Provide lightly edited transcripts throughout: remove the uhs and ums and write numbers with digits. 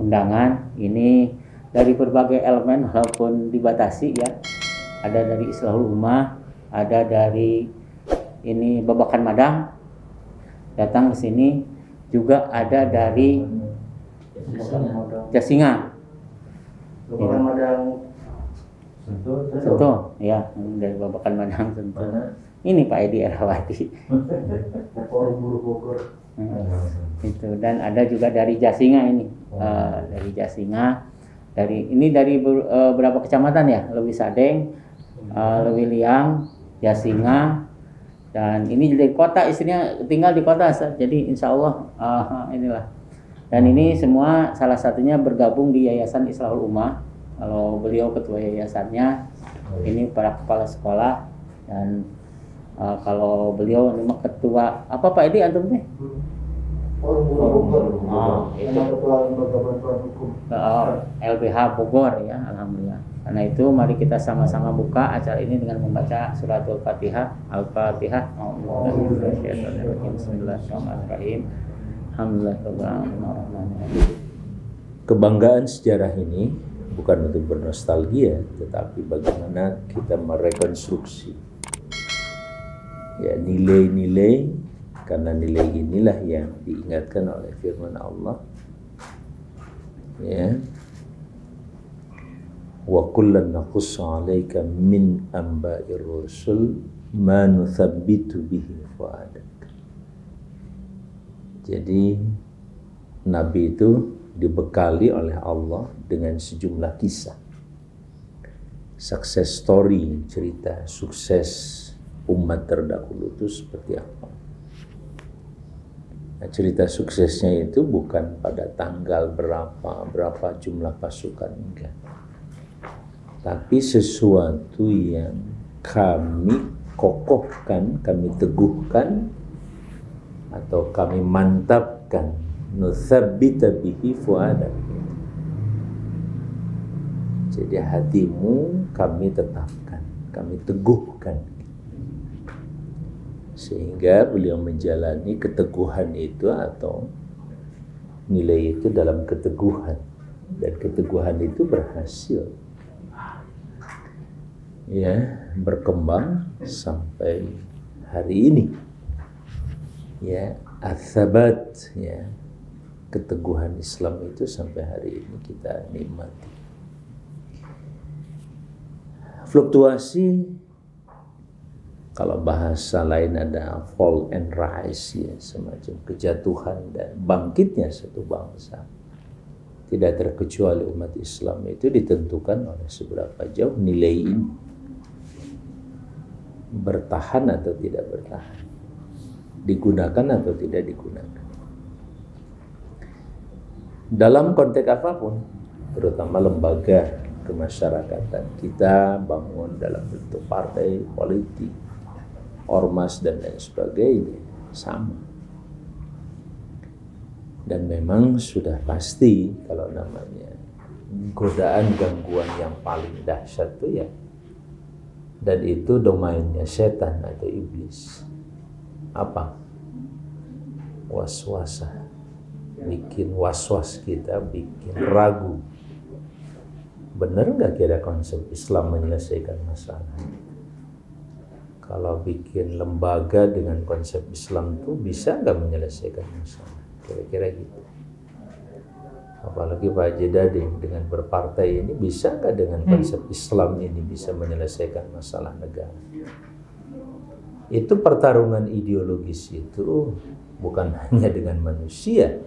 undangan ini dari berbagai elemen walaupun dibatasi ya. Ada dari Islahul Ummah, ada dari ini Babakan Madang datang ke sini, juga ada dari Jasinga. Babakan Madang Sentul, ya dari Babakan Madang Sentul. Ini Pak Edi Erawati. Itu, dan ada juga dari Jasinga ini, dari Jasinga, dari berapa kecamatan ya? Lewi Sadeng, Lewi Liang, Jasinga, dan ini dari kota, istrinya tinggal di kota, jadi insya Allah inilah. Dan ini semua salah satunya bergabung di Yayasan Islahul Ummah. Kalau beliau ketua yayasannya, ini para kepala sekolah, dan kalau beliau memang ketua apa Pak Edi antum teh? Itu LBH Bogor ya, alhamdulillah. Karena itu mari kita sama-sama buka acara ini dengan membaca suratul Fatihah. Al-Fatihah. Bismillahirrahmanirrahim. Kebanggaan sejarah ini bukan untuk bernostalgia, tetapi bagaimana kita merekonstruksi ya nilai-nilai, karena nilai inilah yang diingatkan oleh firman Allah ya, wa kullan naqussu 'alaika min amba'ir rusul ma nuthabbitu bihi fu'adak. Jadi Nabi itu dibekali oleh Allah dengan sejumlah kisah, success story, cerita sukses umat terdahulu itu seperti apa. Nah, cerita suksesnya itu bukan pada tanggal berapa jumlah pasukan, enggak. Tapi sesuatu yang kami kokohkan, kami teguhkan, atau kami mantapkan, nutsabbita bihi fu'adak. Jadi hatimu kami tetapkan, kami teguhkan, sehingga beliau menjalani keteguhan itu atau nilai itu dalam keteguhan, dan keteguhan itu berhasil ya, berkembang sampai hari ini ya, atsabat ya, keteguhan Islam itu sampai hari ini kita nikmati. Fluktuasi, kalau bahasa lain ada fall and rise ya, semacam kejatuhan dan bangkitnya satu bangsa. Tidak terkecuali umat Islam itu ditentukan oleh seberapa jauh nilai ini bertahan atau tidak bertahan, digunakan atau tidak digunakan. Dalam konteks apapun, terutama lembaga kemasyarakatan, kita bangun dalam bentuk partai politik, ormas dan lain sebagainya, sama. Dan memang sudah pasti kalau namanya godaan gangguan yang paling dahsyat itu ya, dan itu domainnya setan atau iblis. Apa? Waswasah. Bikin waswas kita, bikin ragu. Benar nggak kira konsep Islam menyelesaikan masalah? Kalau bikin lembaga dengan konsep Islam itu bisa nggak menyelesaikan masalah? Kira-kira gitu. Apalagi Pak Haji Dading dengan berpartai ini, bisa nggak dengan konsep Islam ini bisa menyelesaikan masalah negara? Itu pertarungan ideologis itu bukan hanya dengan manusia,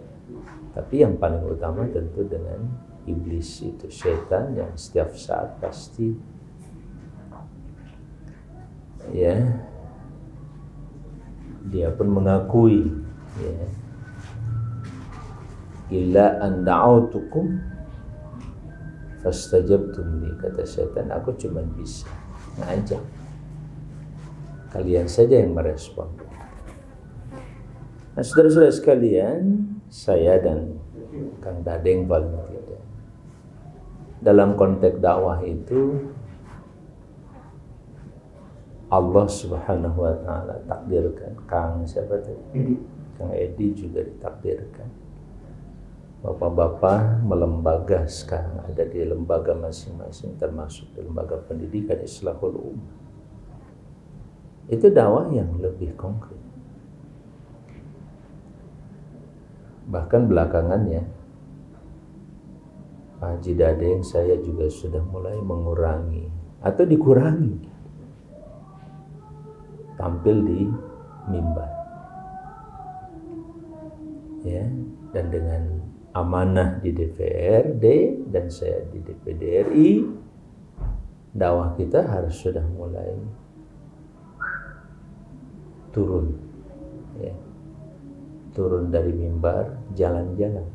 tapi yang paling utama tentu dengan iblis, itu setan yang setiap saat pasti ya, dia pun mengakui ya, illa an da'autukum fastajabtum li, kata setan, aku cuma bisa ngajak, kalian saja yang merespon. Nah, saudara-saudara sekalian, saya dan Kang Dadeng paling tidak, dalam konteks dakwah itu Allah Subhanahu wa taala takdirkan, Kang siapa tadi? Kang Edi juga ditakdirkan Bapak-bapak melembaga sekarang ada di lembaga masing-masing, termasuk di lembaga pendidikan Islahul Ummah. Itu dakwah yang lebih konkret. Bahkan belakangan ya, Pak Haji Dadeng saya juga sudah mulai mengurangi atau dikurangi tampil di mimbar. Ya, dan dengan amanah di DPRD dan saya di DPD RI, dakwah kita harus sudah mulai turun, ya, turun dari mimbar, jalan-jalan.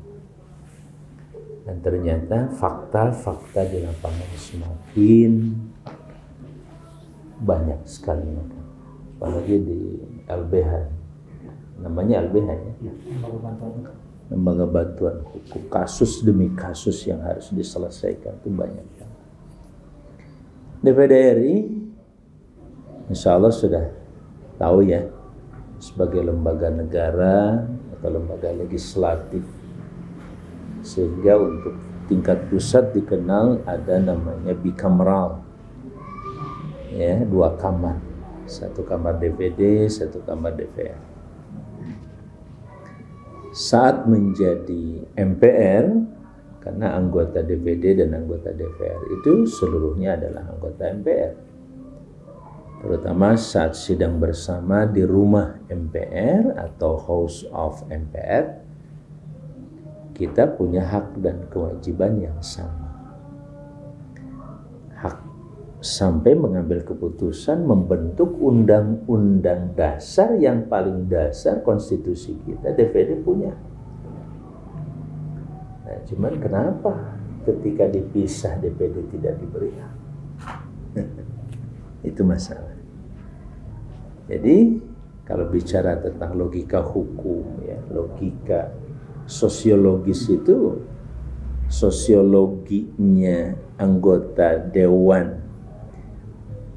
Dan ternyata fakta-fakta di lapangan semakin banyak sekali, apalagi di LBH, namanya LBH ya, Lembaga Bantuan Hukum, kasus demi kasus yang harus diselesaikan itu banyak. DPD RI insya Allah sudah tahu ya, sebagai lembaga negara atau lembaga legislatif, sehingga untuk tingkat pusat dikenal ada namanya bikameral, ya, 2 kamar, 1 kamar DPD, 1 kamar DPR. Saat menjadi MPR, karena anggota DPD dan anggota DPR itu seluruhnya adalah anggota MPR, terutama saat sidang bersama di rumah MPR atau House of MPR, kita punya hak dan kewajiban yang sama. Hak sampai mengambil keputusan membentuk undang-undang dasar yang paling dasar, konstitusi kita, DPD punya. Nah, cuman kenapa ketika dipisah DPD tidak diberi hak? Itu masalah. Jadi kalau bicara tentang logika hukum, ya, logika sosiologis itu, sosiologinya anggota dewan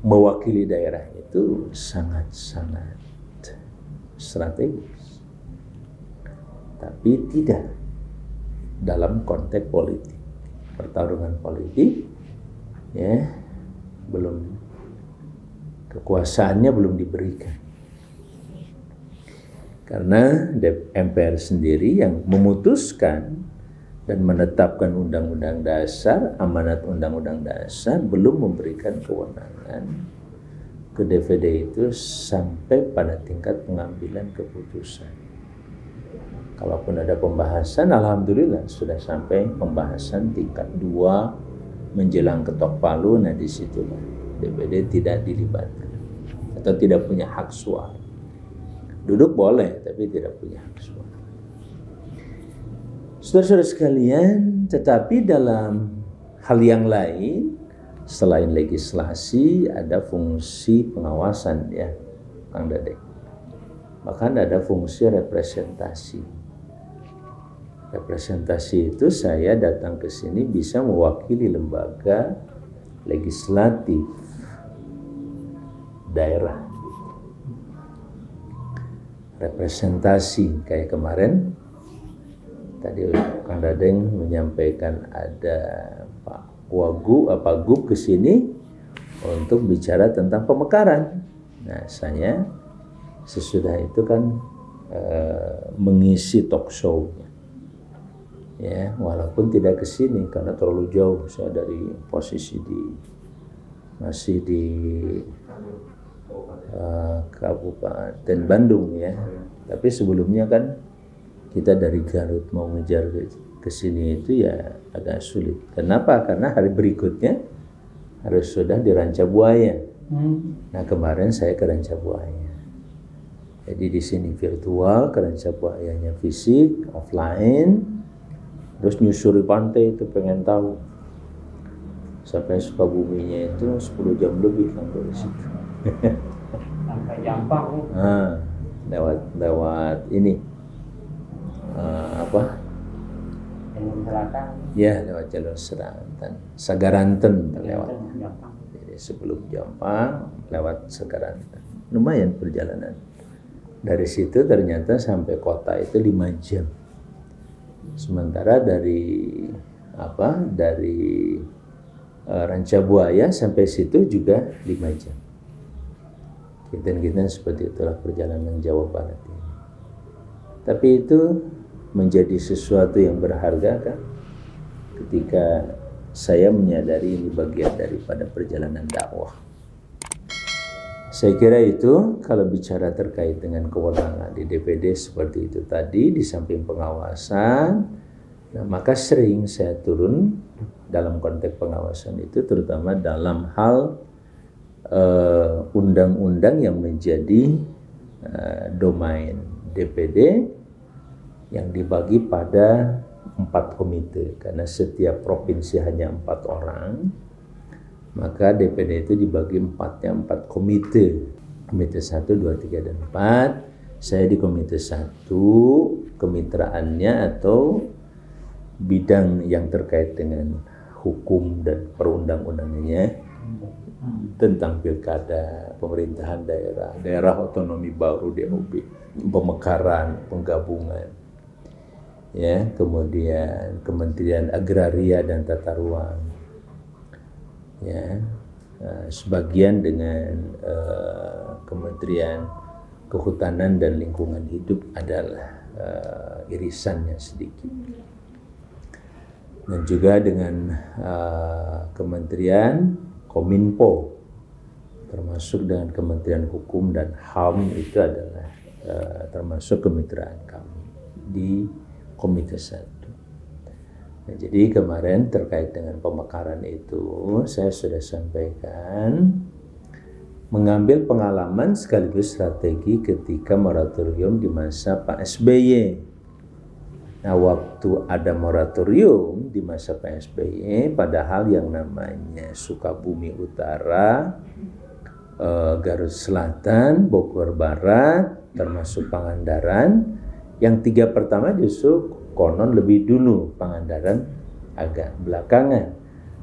mewakili daerah itu sangat-sangat strategis, tapi tidak dalam konteks politik, pertarungan politik, ya, belum, kekuasaannya belum diberikan, karena MPR sendiri yang memutuskan dan menetapkan undang-undang dasar, amanat undang-undang dasar, belum memberikan kewenangan ke DPD itu sampai pada tingkat pengambilan keputusan. Kalaupun ada pembahasan, alhamdulillah sudah sampai pembahasan tingkat 2 menjelang ketok palu. Nah, di situ DPD tidak dilibatkan atau tidak punya hak suara. Duduk boleh, tapi tidak punya hak suara. Saudara-saudara sekalian, tetapi dalam hal yang lain, selain legislasi, ada fungsi pengawasan, ya, Kang Dadeng. Bahkan ada fungsi representasi. Representasi itu saya datang ke sini bisa mewakili lembaga legislatif daerah. Representasi kayak kemarin tadi Kang Dadeng menyampaikan ada Pak Gub ke sini untuk bicara tentang pemekaran. Nah, saya sesudah itu kan mengisi talk show-nya. Ya, walaupun tidak ke sini karena terlalu jauh, saya dari posisi masih di Kabupaten Bandung, ya. Tapi sebelumnya kan kita dari Garut mau ngejar ke sini itu ya agak sulit. Kenapa? Karena hari berikutnya harus sudah di Rancabuaya. Nah, kemarin saya ke Rancabuaya. Jadi di sini virtual, ke Rancabuayanya fisik, offline. Terus nyusuri pantai itu pengen tahu. Sampai Sukabuminya itu 10 jam lebih kan dari situ. Sampai Jampang. Nah, lewat ini. Jalur selatan. Ya, lewat jalur selatan. Sagaranten lewat. Jadi sebelum Jampang lewat Sagaranten. Lumayan perjalanan. Dari situ ternyata sampai kota itu 5 jam. Sementara dari Rancabuaya sampai situ juga 5 jam. Kita seperti itulah perjalanan Jawa Barat ini. Tapi itu menjadi sesuatu yang berharga kan, ketika saya menyadari ini bagian daripada perjalanan dakwah. Saya kira itu kalau bicara terkait dengan kewenangan di DPD seperti itu tadi, di samping pengawasan, nah maka sering saya turun dalam konteks pengawasan itu, terutama dalam hal undang-undang yang menjadi domain DPD yang dibagi pada 4 komite, karena setiap provinsi hanya 4 orang, maka DPD itu dibagi 4 komite. Komite 1, 2, 3, dan 4. Saya di komite 1, kemitraannya atau bidang yang terkait dengan hukum dan perundang-undangannya tentang pilkada, pemerintahan daerah otonomi baru DOB, pemekaran, penggabungan, ya, kemudian Kementerian Agraria dan Tata Ruang, ya, sebagian dengan Kementerian Kehutanan dan Lingkungan Hidup adalah irisannya sedikit, dan juga dengan Kementerian Kominfo, termasuk dengan Kementerian Hukum dan HAM, itu adalah termasuk kemitraan kami di Komite 1. Nah, jadi kemarin terkait dengan pemekaran itu saya sudah sampaikan, mengambil pengalaman sekaligus strategi ketika moratorium di masa Pak SBY. Nah, waktu ada moratorium di masa Pak SBY, padahal yang namanya Sukabumi Utara, Garut Selatan, Bogor Barat, termasuk Pangandaran, yang 3 pertama justru konon lebih dulu, Pangandaran agak belakangan.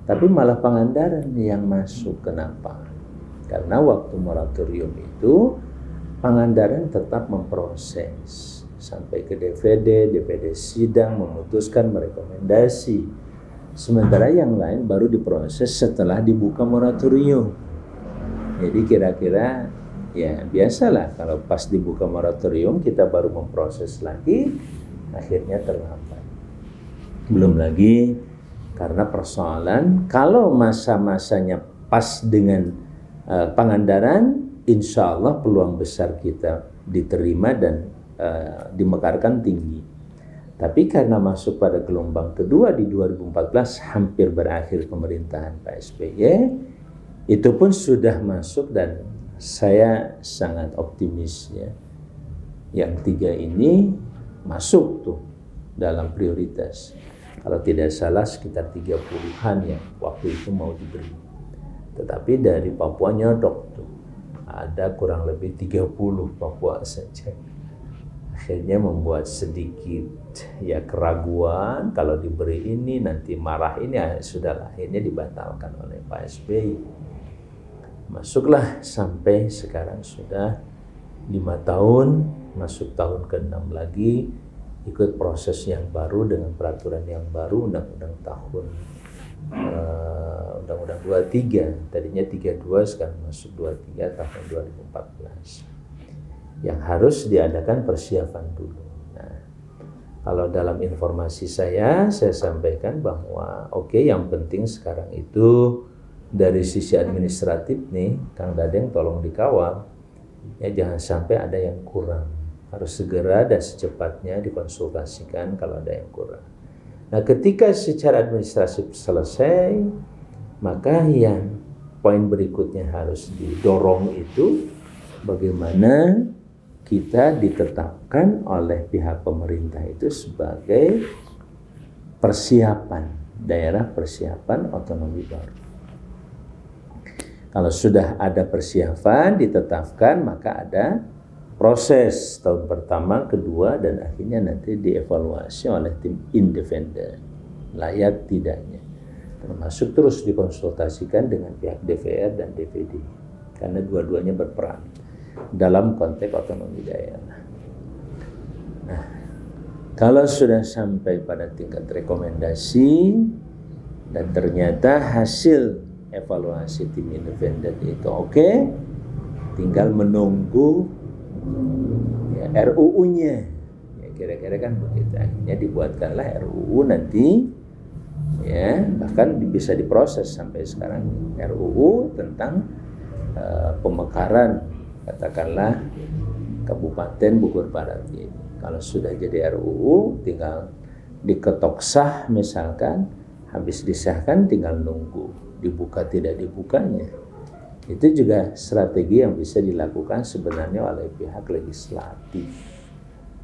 Tapi malah Pangandaran yang masuk. Kenapa? Karena waktu moratorium itu Pangandaran tetap memproses sampai ke DPD sidang memutuskan merekomendasi. Sementara yang lain baru diproses setelah dibuka moratorium. Jadi kira-kira ya biasalah kalau pas dibuka moratorium kita baru memproses lagi, akhirnya terlambat. Belum lagi karena persoalan kalau masa-masanya pas dengan Pangandaran, insya Allah peluang besar kita diterima dan dimekarkan tinggi. Tapi karena masuk pada gelombang kedua di 2014, hampir berakhir pemerintahan Pak SBY, itu pun sudah masuk, dan saya sangat optimis ya, yang 3 ini masuk tuh dalam prioritas. Kalau tidak salah sekitar 30-an ya waktu itu mau diberi. Tetapi dari Papua nyodok tuh, ada kurang lebih 30 Papua saja. Akhirnya membuat sedikit ya keraguan, kalau diberi ini nanti marah ini, ya sudahlah, akhirnya dibatalkan oleh Pak SBY. Masuklah sampai sekarang sudah 5 tahun, masuk tahun ke-6 lagi, ikut proses yang baru dengan peraturan yang baru, undang-undang tahun undang-undang 23, tadinya 32, sekarang masuk 23 tahun 2014. Yang harus diadakan persiapan dulu. Nah, kalau dalam informasi saya sampaikan bahwa yang penting sekarang itu dari sisi administratif nih, Kang Dadeng tolong dikawal, ya jangan sampai ada yang kurang. Harus segera dan secepatnya dikonsultasikan kalau ada yang kurang. Nah, ketika secara administratif selesai, maka yang poin berikutnya harus didorong itu bagaimana kita ditetapkan oleh pihak pemerintah itu sebagai persiapan daerah, persiapan otonomi baru. Kalau sudah ada persiapan ditetapkan, maka ada proses tahun pertama, kedua, dan akhirnya nanti dievaluasi oleh tim independen layak tidaknya, termasuk terus dikonsultasikan dengan pihak DPR dan DPD karena dua-duanya berperan dalam konteks otonomi daerah. Nah, Kalau sudah sampai pada tingkat rekomendasi dan ternyata hasil evaluasi tim independen itu oke, tinggal menunggu ya, RUU-nya. Ya, kira-kira kan begitu. Akhirnya dibuatkanlah RUU nanti, ya bahkan bisa diproses sampai sekarang RUU tentang pemekaran katakanlah Kabupaten Bogor Barat ini. Kalau sudah jadi RUU tinggal diketok sah misalkan, habis disahkan tinggal nunggu dibuka tidak dibukanya. Itu juga strategi yang bisa dilakukan sebenarnya oleh pihak legislatif.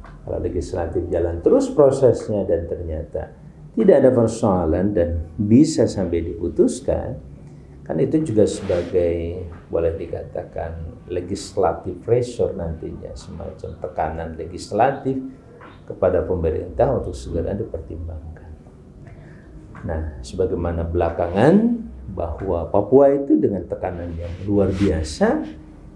Kalau legislatif jalan terus prosesnya dan ternyata tidak ada persoalan dan bisa sampai diputuskan, kan itu juga sebagai boleh dikatakan legislative pressure nantinya, semacam tekanan legislatif kepada pemerintah untuk segera dipertimbangkan. Nah, sebagaimana belakangan bahwa Papua itu dengan tekanan yang luar biasa,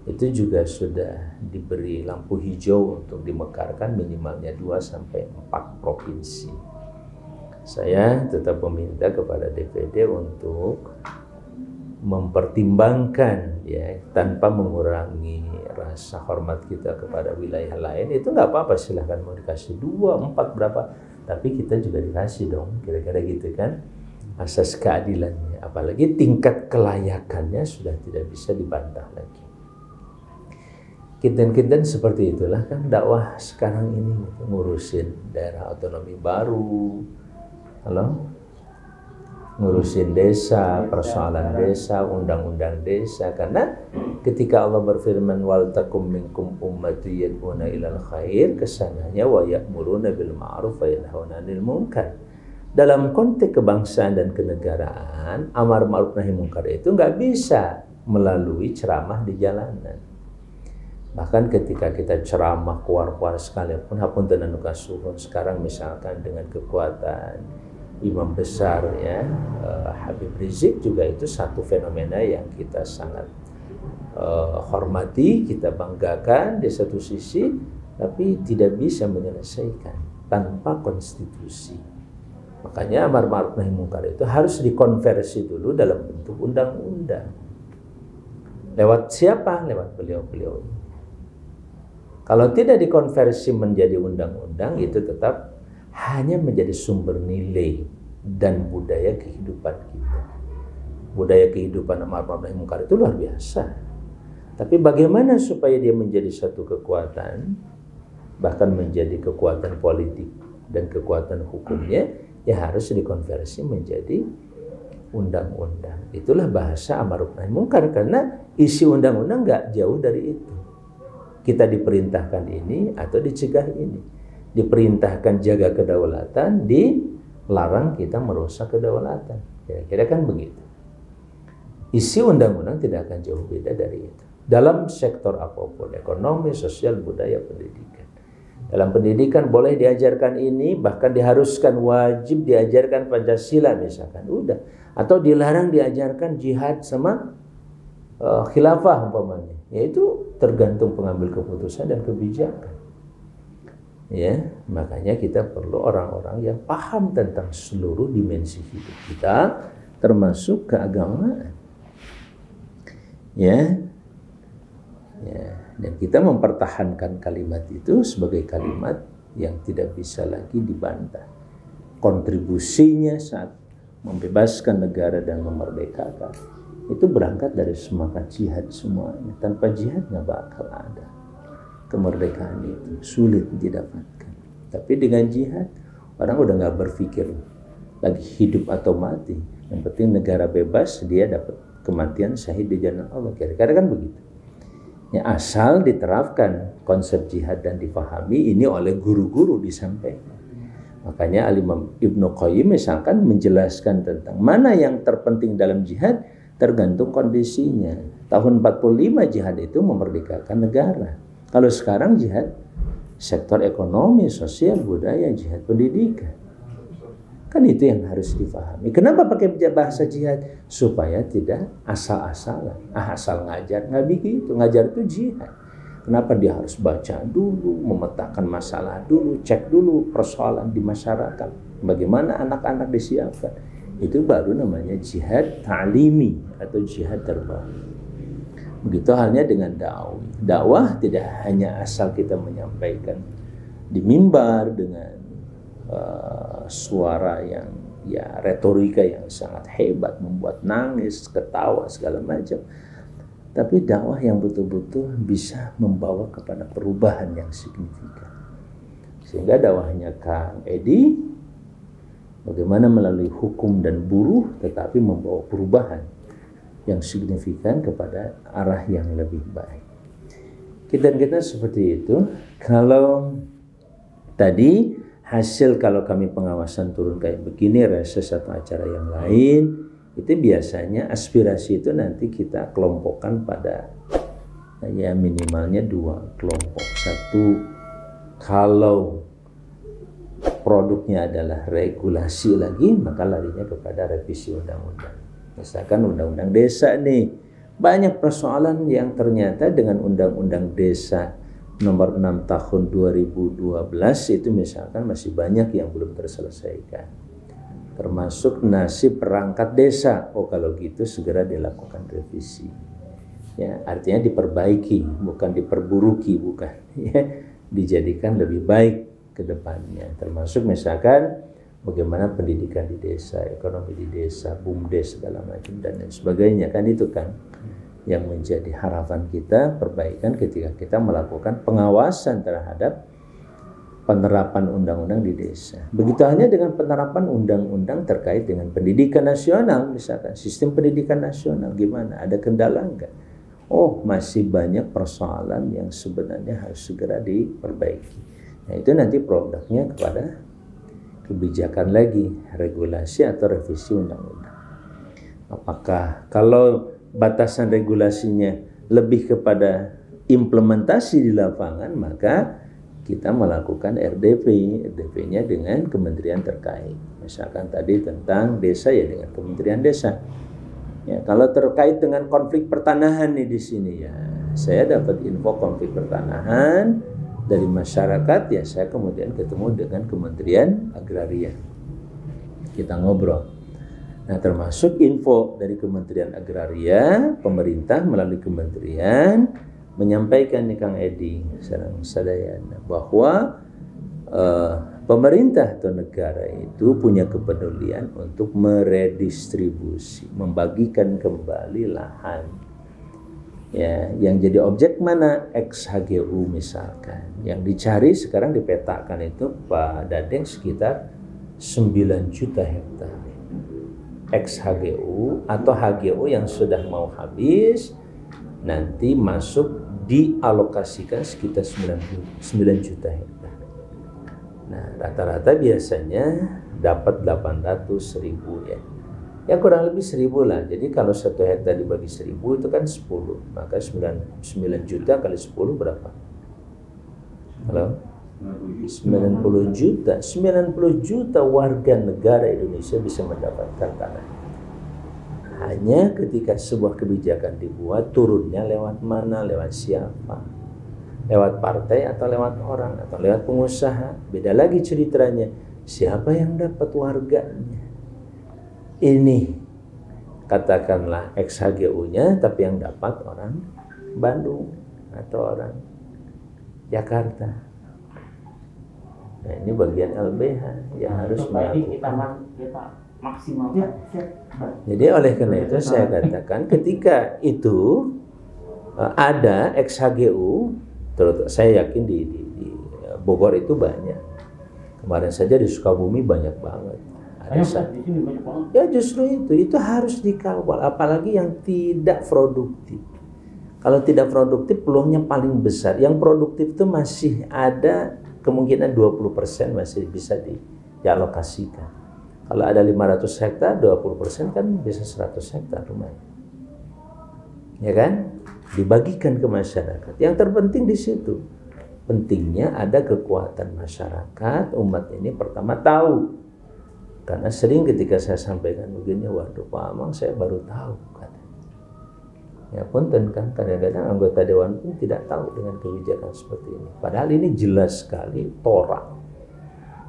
itu juga sudah diberi lampu hijau untuk dimekarkan minimalnya 2-4 provinsi. Saya tetap meminta kepada DPD untuk mempertimbangkan ya, tanpa mengurangi rasa hormat kita kepada wilayah lain. Itu nggak apa-apa, silahkan mau dikasih 2, 4 berapa, tapi kita juga dikasih dong, kira-kira gitu kan, asas keadilannya. Apalagi tingkat kelayakannya sudah tidak bisa dibantah lagi. Kinten-kinten seperti itulah kan dakwah sekarang ini, ngurusin daerah otonomi baru, ngurusin desa, persoalan desa, undang-undang desa. Karena ketika Allah berfirman wal takum minkum ummatun yad'una ilal khair, kesananya wa ya'muruna bil ma'ruf wa yanhauna 'anil munkar. Dalam konteks kebangsaan dan kenegaraan, amar ma'ruf nahi munkar itu nggak bisa melalui ceramah di jalanan. Bahkan ketika kita ceramah kuar-kuar sekalipun, hapunten anu kasuhun, sekarang misalkan dengan kekuatan imam besar ya, Habib Rizik juga itu satu fenomena yang kita sangat hormati, kita banggakan di satu sisi, tapi tidak bisa menyelesaikan tanpa konstitusi. Makanya amar ma'ruf nahi munkar itu harus dikonversi dulu dalam bentuk undang-undang. Lewat siapa? Lewat beliau-beliau. Kalau tidak dikonversi menjadi undang-undang, itu tetap hanya menjadi sumber nilai dan budaya kehidupan kita. Budaya kehidupan amar ma'ruf nahi munkar itu luar biasa. Tapi bagaimana supaya dia menjadi satu kekuatan, bahkan menjadi kekuatan politik dan kekuatan hukumnya, ya harus dikonversi menjadi undang-undang. Itulah bahasa amar ma'ruf nahi munkar, karena isi undang-undang nggak jauh dari itu. Kita diperintahkan ini atau dicegah ini. Diperintahkan jaga kedaulatan, dilarang kita merusak kedaulatan. Kira-kira kan begitu. Isi undang-undang tidak akan jauh beda dari itu. Dalam sektor apapun, ekonomi, sosial, budaya, pendidikan. Dalam pendidikan boleh diajarkan ini, bahkan diharuskan wajib diajarkan Pancasila misalkan, udah. Atau dilarang diajarkan jihad sama khilafah umpamanya. Yaitu tergantung pengambil keputusan dan kebijakan. Ya, makanya kita perlu orang-orang yang paham tentang seluruh dimensi hidup kita, termasuk keagamaan. Ya, dan kita mempertahankan kalimat itu sebagai kalimat yang tidak bisa lagi dibantah. Kontribusinya saat membebaskan negara dan memerdekakan itu berangkat dari semangat jihad semuanya. Tanpa jihad nggak bakal ada kemerdekaan itu, sulit didapatkan. Tapi dengan jihad orang udah nggak berpikir lagi hidup atau mati. Yang penting negara bebas, dia dapat kematian syahid di jalan Allah. Kira-kira kan begitu. Ya, asal diterapkan konsep jihad dan dipahami ini oleh guru-guru disampaikan. Makanya Al-Imam Ibnu Qayyim misalkan menjelaskan tentang mana yang terpenting dalam jihad tergantung kondisinya. Tahun 45 jihad itu memerdekakan negara. Kalau sekarang jihad sektor ekonomi, sosial, budaya, jihad pendidikan. Kan itu yang harus dipahami. Kenapa pakai bahasa jihad? Supaya tidak asal-asalan. Asal ngajar, nggak begitu. Ngajar itu jihad. Kenapa dia harus baca dulu, memetakan masalah dulu, cek dulu persoalan di masyarakat, bagaimana anak-anak disiapkan. Itu baru namanya jihad ta'limi atau jihad terbaik. Begitu halnya dengan dakwah. Dakwah tidak hanya asal kita menyampaikan di mimbar dengan suara yang retorika yang sangat hebat, membuat nangis, ketawa segala macam. Tapi dakwah yang betul-betul bisa membawa kepada perubahan yang signifikan. Sehingga dakwahnya Kang Edi bagaimana melalui hukum dan buruh tetapi membawa perubahan yang signifikan kepada arah yang lebih baik. Kita seperti itu. Kalau tadi hasil kalau kami pengawasan turun kayak begini, reses atau acara yang lain, itu biasanya aspirasi itu nanti kita kelompokkan pada ya minimalnya 2 kelompok. Satu, kalau produknya adalah regulasi lagi, maka larinya kepada revisi undang-undang. Misalkan undang-undang desa nih, banyak persoalan yang ternyata dengan undang-undang desa nomor 6 tahun 2012 itu misalkan masih banyak yang belum terselesaikan. Termasuk nasib perangkat desa. Oh, kalau gitu segera dilakukan revisi. Ya, artinya diperbaiki, bukan diperburuki, bukan. Ya, dijadikan lebih baik ke depannya. Termasuk misalkan bagaimana pendidikan di desa, ekonomi di desa, BUMDes segala macam dan lain sebagainya, kan itu kan yang menjadi harapan kita, perbaikan ketika kita melakukan pengawasan terhadap penerapan undang-undang di desa. Begitu halnya dengan penerapan undang-undang terkait dengan pendidikan nasional, misalkan sistem pendidikan nasional gimana? Ada kendala enggak? Oh, masih banyak persoalan yang sebenarnya harus segera diperbaiki. Nah, itu nanti produknya kepada kebijakan lagi, regulasi atau revisi undang-undang. Apakah kalau batasan regulasinya lebih kepada implementasi di lapangan, maka kita melakukan RDP-nya dengan kementerian terkait. Misalkan tadi tentang desa ya dengan kementerian desa. Ya, kalau terkait dengan konflik pertanahan nih di sini ya, saya dapat info konflik pertanahan dari masyarakat ya, saya kemudian ketemu dengan Kementerian Agraria. Kita ngobrol. Nah, termasuk info dari Kementerian Agraria, pemerintah melalui kementerian menyampaikan nih Kang Edi sareng sadayana bahwa pemerintah atau negara itu punya kepedulian untuk meredistribusi, membagikan kembali lahan. Ya, yang jadi objek mana? XHGU misalkan. Yang dicari sekarang dipetakan itu Pak Dadeng sekitar 9 juta hektar. XHGU atau HGU yang sudah mau habis nanti masuk dialokasikan sekitar 9 juta hektar. Nah, rata-rata biasanya dapat 800.000 ya. Ya kurang lebih 1.000 lah. Jadi kalau 1 hektar dibagi 1.000 itu kan 10. Maka 9 juta kali 10 berapa? Halo? 90 juta. 90 juta warga negara Indonesia bisa mendapatkan tanah. Hanya ketika sebuah kebijakan dibuat, turunnya lewat mana, lewat siapa? Lewat partai atau lewat orang atau lewat pengusaha? Beda lagi ceritanya. Siapa yang dapat warganya? Ini katakanlah XHGU-nya, tapi yang dapat orang Bandung atau orang Jakarta. Nah, ini bagian LBH yang harus melakukan. Maksimal. Jadi oleh karena itu saya katakan ketika itu ada XHGU, terus saya yakin di Bogor itu banyak. Kemarin saja di Sukabumi banyak banget. Ya justru itu harus dikawal, apalagi yang tidak produktif. Kalau tidak produktif peluangnya paling besar. Yang produktif itu masih ada kemungkinan 20% masih bisa dialokasikan. Kalau ada 500 hektar, 20% kan bisa 100 hektar rumahnya. Ya kan? Dibagikan ke masyarakat. Yang terpenting di situ. Pentingnya ada kekuatan masyarakat, umat ini pertama tahu. Karena sering ketika saya sampaikan begini, waduh Pak Amang saya baru tahu. Ya punten kan, kadang-kadang anggota dewan pun tidak tahu dengan kebijakan seperti ini. Padahal ini jelas sekali Torah,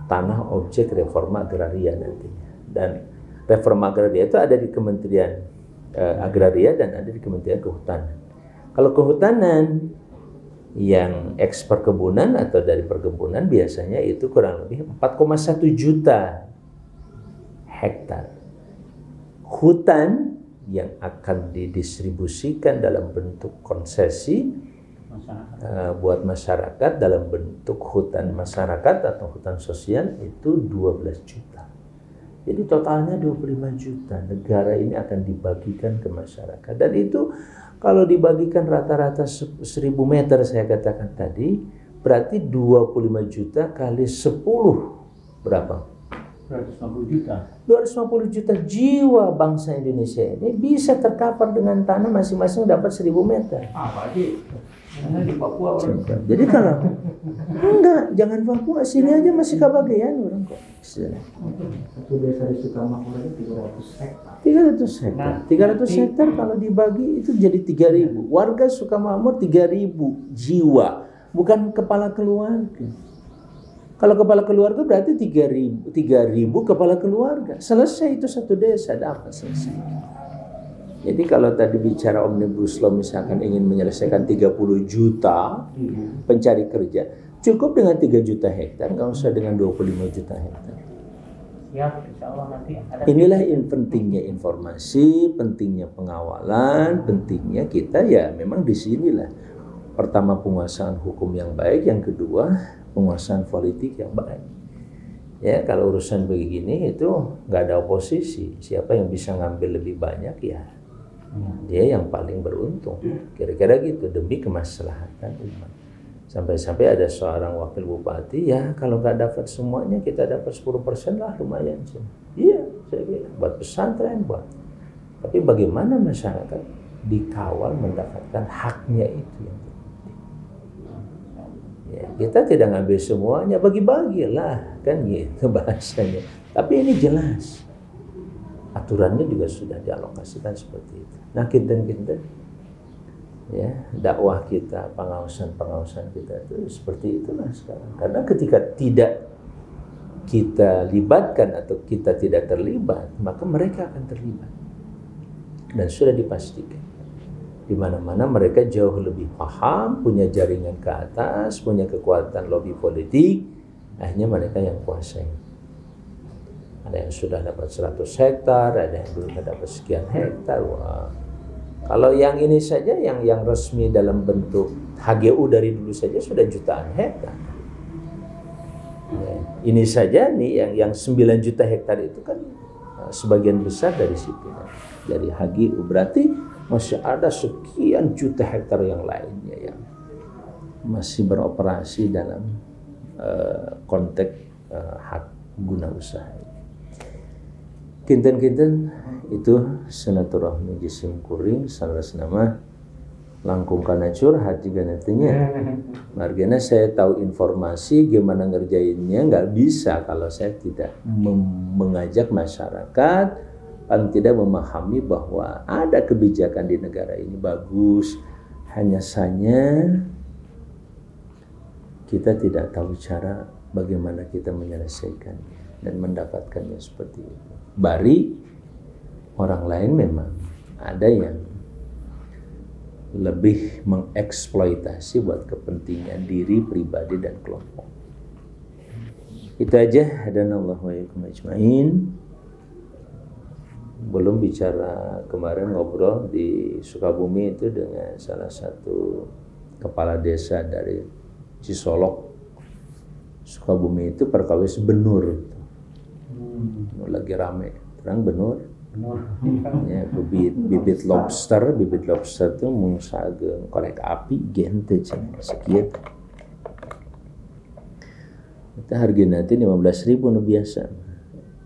tanah objek reforma agraria nantinya. Dan reforma agraria itu ada di Kementerian Agraria dan ada di Kementerian Kehutanan. Kalau kehutanan yang eks perkebunan atau dari perkebunan biasanya itu kurang lebih 4,1 juta hektar. Hutan yang akan didistribusikan dalam bentuk konsesi buat masyarakat dalam bentuk hutan masyarakat atau hutan sosial itu 12 juta. Jadi totalnya 25 juta. Negara ini akan dibagikan ke masyarakat. Dan itu kalau dibagikan rata-rata 1000 meter saya katakan tadi, berarti 25 juta kali 10 berapa? 250 juta. 250 juta jiwa bangsa Indonesia ini bisa tercover dengan tanah masing-masing dapat 1000 meter. Apa sih? Karena di Papua orang. Jadi kalau enggak, jangan Papua, sini aja masih kebagian orang kok. Satu desa di Sukamakmur itu 300 hektar. 300 hektar. 300 hektar kalau dibagi itu jadi 3.000. Warga Sukamakmur 3.000 jiwa, bukan kepala keluarga. Kalau kepala keluarga berarti 3.000 kepala keluarga. Selesai itu satu desa, dapat selesai. Jadi kalau tadi bicara Omnibus Law misalkan ingin menyelesaikan 30 juta pencari kerja, cukup dengan 3 juta hektar, nggak usah dengan 25 juta hektar. Siap, insya Allah nanti ada. Inilah pentingnya informasi, pentingnya pengawalan, pentingnya kita ya memang di sinilah. Pertama penguasaan hukum yang baik, yang kedua penguasaan politik yang baik. Ya kalau urusan begini itu nggak ada oposisi. Siapa yang bisa ngambil lebih banyak ya dia yang paling beruntung. Kira-kira gitu demi kemaslahatan umat. Sampai-sampai ada seorang wakil bupati, ya kalau nggak dapat semuanya kita dapat 10% lah lumayan sih. Iya, saya bilang buat pesantren buat. Tapi bagaimana masyarakat dikawal mendapatkan haknya itu yang ya, kita tidak ngambil semuanya, bagi-bagilah kan gitu bahasanya. Tapi ini jelas aturannya juga sudah dialokasikan seperti itu. Nah kita ya dakwah kita, pengawasan kita itu seperti itulah sekarang. Karena ketika tidak kita libatkan atau kita tidak terlibat, maka mereka akan terlibat. Dan sudah dipastikan di mana-mana mereka jauh lebih paham, punya jaringan ke atas, punya kekuatan lobby politik, akhirnya mereka yang kuasai. Ada yang sudah dapat 100 hektar, ada yang belum dapat sekian hektar. Wah. Kalau yang ini saja, yang resmi dalam bentuk HGU dari dulu saja sudah jutaan hektar. Ya, ini saja nih yang 9 juta hektar itu kan sebagian besar dari situ, dari HGU. Berarti masih ada sekian juta hektar yang lainnya yang masih beroperasi dalam konteks hak guna usaha. Kinten-kinten itu silaturahmi jisim kuring sanes nama langkung kana curhat juga nantinya. Margana saya tahu informasi gimana ngerjainnya nggak bisa kalau saya tidak mengajak masyarakat, paling tidak memahami bahwa ada kebijakan di negara ini bagus, hanya saja kita tidak tahu cara bagaimana kita menyelesaikannya dan mendapatkannya seperti itu. Bari orang lain memang ada yang lebih mengeksploitasi buat kepentingan diri pribadi dan kelompok. Itu aja. Hadanallahu wa iyyakum ajmain. Belum bicara kemarin ngobrol di Sukabumi itu dengan salah satu kepala desa dari Cisolok. Sukabumi itu perkawis benur. Lagi rame, terang benur. Ya, bibit lobster itu mungsage korek api gente sekian. Kita harga nanti 15.000 nu biasa.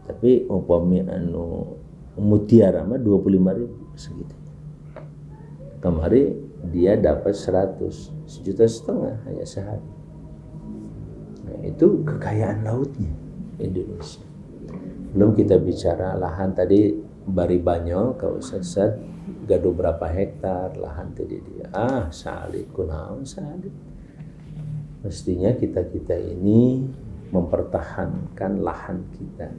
Tapi umpami anu mutiara mah 25.000 segitu. Kemarin dia dapat 1,5 juta hanya sehari. Nah, itu kekayaan lautnya Indonesia. Belum kita bicara lahan tadi bari banyol ka Ustad gaduh berapa hektar lahan tadi dia. Salih kunaon salih. Mestinya kita ini mempertahankan lahan kita.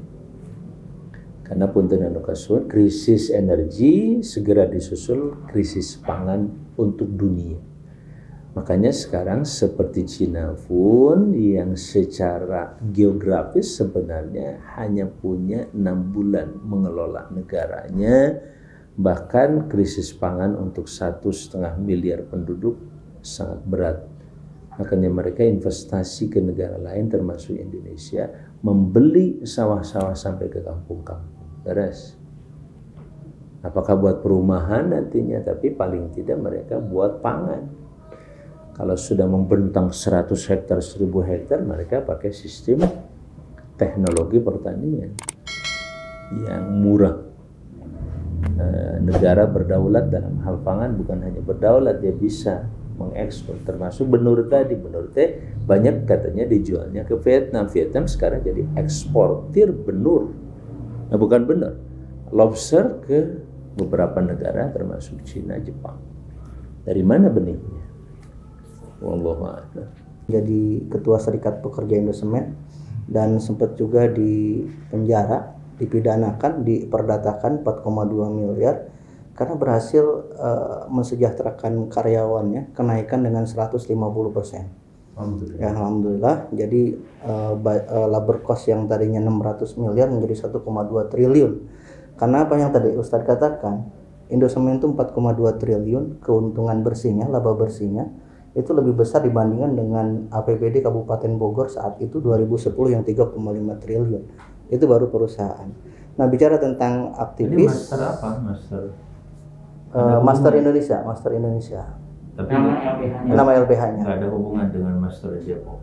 Karena punten anu kasuhun krisis energi segera disusul krisis pangan untuk dunia. Makanya sekarang seperti Cina pun yang secara geografis sebenarnya hanya punya 6 bulan mengelola negaranya, bahkan krisis pangan untuk 1,5 miliar penduduk sangat berat. Makanya mereka investasi ke negara lain termasuk Indonesia, membeli sawah-sawah sampai ke kampung-kampung. Beres. Apakah buat perumahan nantinya, tapi paling tidak mereka buat pangan. Kalau sudah membentang 100 hektar, 1000 hektar, mereka pakai sistem teknologi pertanian yang murah. Negara berdaulat dalam hal pangan, bukan hanya berdaulat, dia bisa mengekspor. Termasuk benur tadi, benur teh banyak katanya dijualnya ke Vietnam. Vietnam sekarang jadi eksportir benur. Nah, bukan benur, lobster ke beberapa negara termasuk Cina, Jepang. Dari mana benihnya? Wallahu a'lam. Jadi ketua Serikat Pekerja Indosemen dan sempat juga di penjara, dipidanakan, diperdatakan 4,2 miliar karena berhasil mensejahterakan karyawannya, kenaikan dengan 150%. Alhamdulillah. Ya, alhamdulillah. Jadi labor cost yang tadinya 600 miliar menjadi 1,2 triliun. Karena apa yang tadi Ustadz katakan, Indosemen itu 4,2 triliun keuntungan bersihnya, laba bersihnya itu lebih besar dibandingkan dengan APBD Kabupaten Bogor saat itu 2010 yang 3,5 triliun. Itu baru perusahaan. Nah, bicara tentang aktivis. Ini master apa? Master Indonesia, Master Indonesia. Tapi nama LBH-nya. Nggak ada hubungan dengan Master Depok.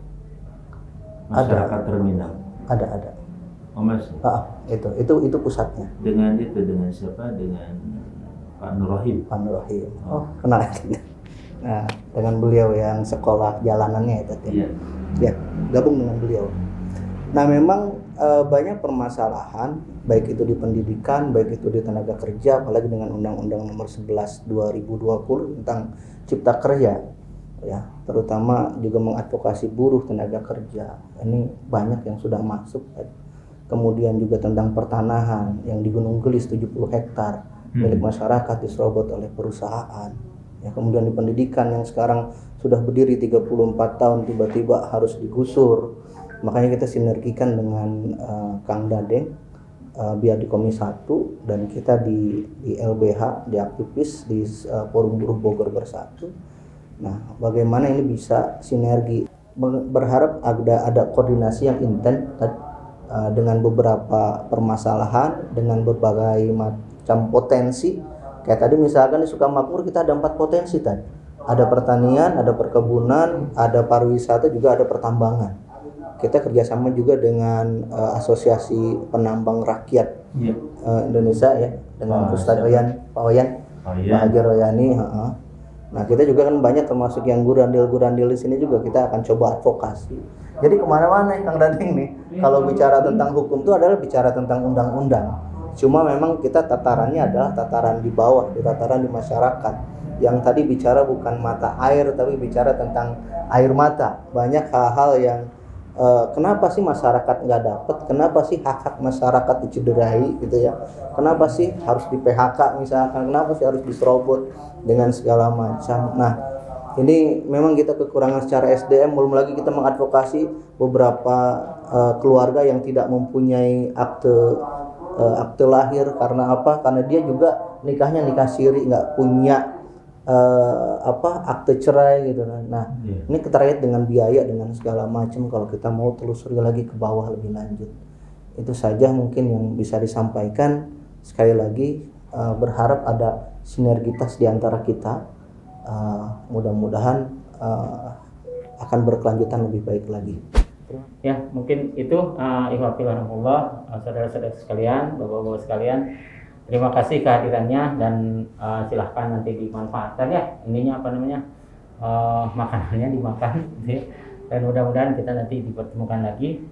Masyarakat terminal. Ada. Oh, masih. Itu pusatnya. Dengan siapa? Dengan Pak Nur Rahim. Pak Nur Rahim. Oh, kenal. Nah, dengan beliau yang sekolah jalanannya itu. Iya. Ya, gabung dengan beliau. Nah, memang banyak permasalahan, baik itu di pendidikan, baik itu di tenaga kerja, apalagi dengan Undang-Undang Nomor 11 2020 tentang Cipta Kerja, ya, terutama juga mengadvokasi buruh tenaga kerja. Ini banyak yang sudah masuk. Kemudian juga tentang pertanahan yang di Gunung Gelis 70 hektar milik masyarakat diserobot oleh perusahaan. Ya, kemudian di pendidikan yang sekarang sudah berdiri 34 tahun tiba-tiba harus digusur. Makanya kita sinergikan dengan Kang Dadeng biar di Komisi 1 dan kita di LBH, di aktivis di Forum Buruh Bogor Bersatu. Nah, bagaimana ini bisa sinergi? Berharap ada koordinasi yang intens dengan beberapa permasalahan, dengan berbagai macam potensi. Kayak tadi misalkan di Sukamakmur kita ada 4 potensi tadi. Ada pertanian, ada perkebunan, ada pariwisata, juga ada pertambangan. Kita kerjasama juga dengan Asosiasi Penambang Rakyat Indonesia ya, dengan Ustadz Pak Haji Royani. Nah, kita juga kan banyak termasuk yang gurandil di sini juga kita akan coba advokasi. Jadi kemana-mana Kang Dadeng nih. Kalau bicara tentang hukum itu adalah bicara tentang undang-undang. Cuma memang kita tatarannya adalah tataran di bawah, di tataran di masyarakat. Yang tadi bicara bukan mata air, tapi bicara tentang air mata. Banyak hal-hal yang kenapa sih masyarakat nggak dapat? Kenapa sih hak-hak masyarakat dicederai gitu ya? Kenapa sih harus di PHK misalkan? Kenapa sih harus diserobot dengan segala macam? Nah, ini memang kita kekurangan secara SDM. Belum lagi kita mengadvokasi beberapa keluarga yang tidak mempunyai akte lahir. Karena apa? Karena dia juga nikahnya nikah siri, nggak punya akte cerai gitu. Nah, ini terkait dengan biaya, dengan segala macam. Kalau kita mau telusuri lagi ke bawah lebih lanjut, itu saja mungkin yang bisa disampaikan. Sekali lagi berharap ada sinergitas di antara kita. Mudah-mudahan akan berkelanjutan lebih baik lagi. Ya, mungkin itu ikhwafillah, saudara-saudara sekalian, bapak-bapak sekalian. Terima kasih kehadirannya dan silahkan nanti dimanfaatkan ya. Ininya apa namanya, makanannya dimakan dan mudah-mudahan kita nanti dipertemukan lagi.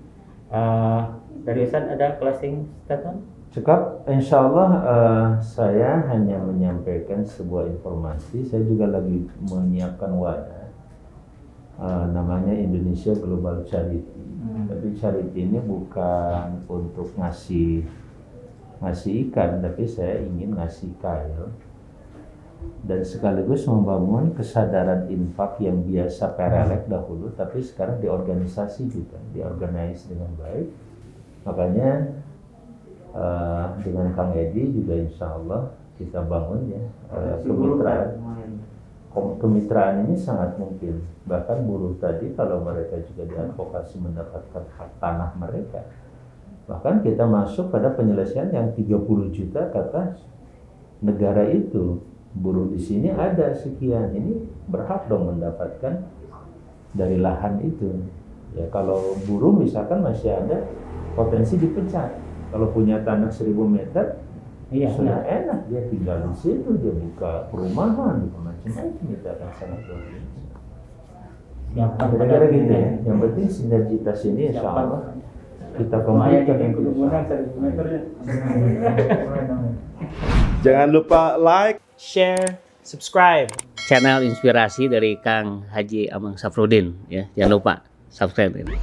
Dari Ustaz ada closing statement? Cekap, insya Allah saya hanya menyampaikan sebuah informasi. Saya juga lagi menyiapkan wadah, namanya Indonesia Global Charity. Tapi charity ini bukan untuk ngasih ikan, tapi saya ingin ngasih kail dan sekaligus membangun kesadaran infak yang biasa perelek dahulu, tapi sekarang diorganisasi juga, diorganize dengan baik. Makanya dengan Kang Edi juga insya Allah kita bangun ya kemitraan. Kemitraan ini sangat mungkin, bahkan buruh tadi kalau mereka juga diadvokasi mendapatkan hak tanah mereka, bahkan kita masuk pada penyelesaian yang 30 juta kata negara itu, buruh di sini ada sekian, ini berhak dong mendapatkan dari lahan itu. Ya kalau buruh misalkan masih ada potensi dipecat, kalau punya tanah 1000 meter, iya, sudah enak dia tinggal di situ, dia buka perumahan, buka macam-macam, itu akan sangat bagus. Kira-kira gitu ya. Yang penting sinergitas ini insya Allah kita komunikasikan. Jangan lupa like, share, subscribe Channel inspirasi dari Kang Haji Amang Safruddin ya. Jangan lupa subscribe ini.